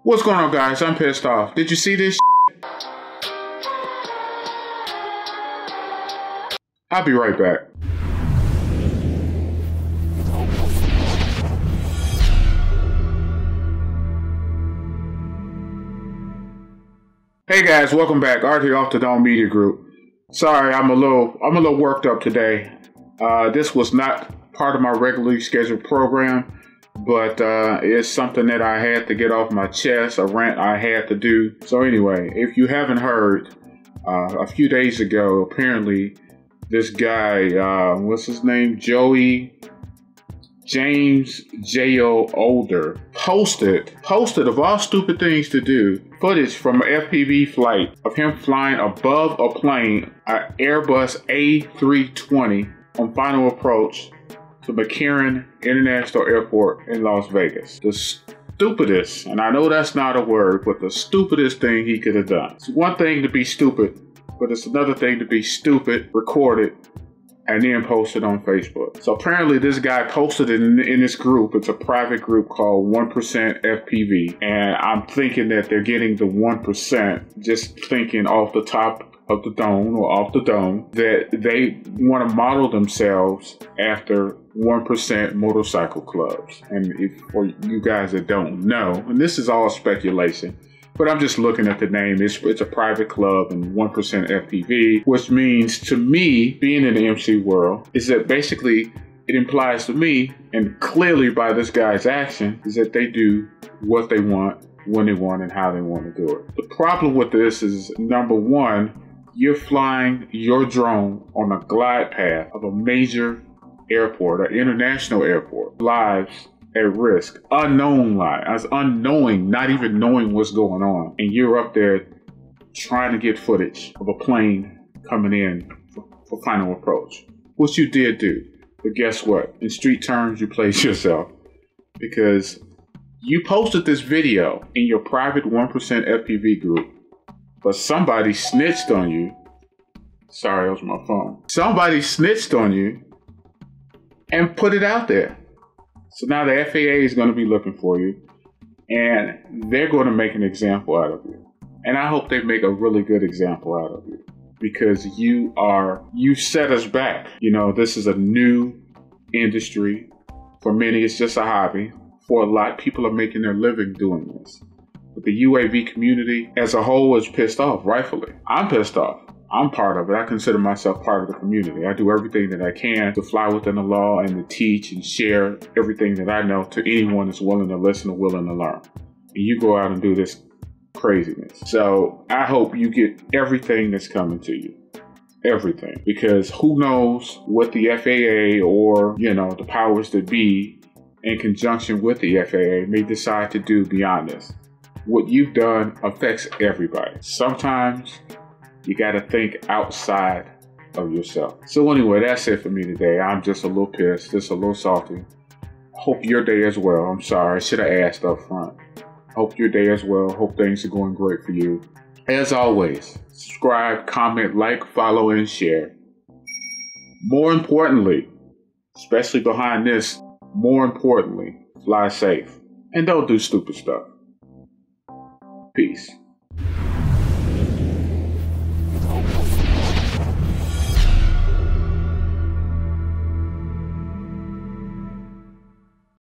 What's going on, guys? I'm pissed off. Did you see this? I'll be right back. Hey guys, welcome back. Art here off the Dome Media Group. Sorry, I'm a little worked up today. This was not part of my regularly scheduled program, but it's something that I had to get off my chest, a rant I had to do. So anyway, if you haven't heard, a few days ago, apparently this guy, what's his name? James J.O. Older posted of all stupid things to do, footage from an FPV flight of him flying above a plane, an Airbus A320 on final approach to McCarran International Airport in Las Vegas. The stupidest, and I know that's not a word, but the stupidest thing he could have done. It's one thing to be stupid, but it's another thing to be stupid, recorded, and then posted on Facebook. So apparently this guy posted it in this group. It's a private group called 1% FPV. And I'm thinking that they're getting the 1%, just thinking off the top of the dome or off the dome, that they want to model themselves after 1% motorcycle clubs. And if for you guys that don't know, and this is all speculation, but I'm just looking at the name. It's a private club and 1% FPV, which means to me, being in the MC world, is that basically it implies to me, and clearly by this guy's action, is that they do what they want, when they want, and how they want to do it. The problem with this is, number one, you're flying your drone on a glide path of a major airport, an international airport. Lives at risk, unknowing, not even knowing what's going on, and you're up there trying to get footage of a plane coming in for final approach, which you did do. But guess what? In street terms, you played yourself, because you posted this video in your private 1% FPV group, but somebody snitched on you. Sorry, that was my phone. Somebody snitched on you and put it out there. So now the FAA is going to be looking for you, and they're going to make an example out of you. And I hope they make a really good example out of you, because you set us back. You know, this is a new industry. For many, it's just a hobby. For a lot, people are making their living doing this. But the UAV community as a whole is pissed off, rightfully. I'm pissed off. I'm part of it. I consider myself part of the community. I do everything that I can to fly within the law and to teach and share everything that I know to anyone that's willing to listen or willing to learn. And you go out and do this craziness. So I hope you get everything that's coming to you. Everything. Because who knows what the FAA or, the powers that be in conjunction with the FAA may decide to do beyond this. What you've done affects everybody. Sometimes you got to think outside of yourself. So anyway, that's it for me today. I'm just a little pissed, just a little salty. Hope your day as well. I'm sorry, I should have asked up front. Hope your day as well. Hope things are going great for you. As always, subscribe, comment, like, follow, and share. More importantly, especially behind this, more importantly, fly safe. And don't do stupid stuff. Peace.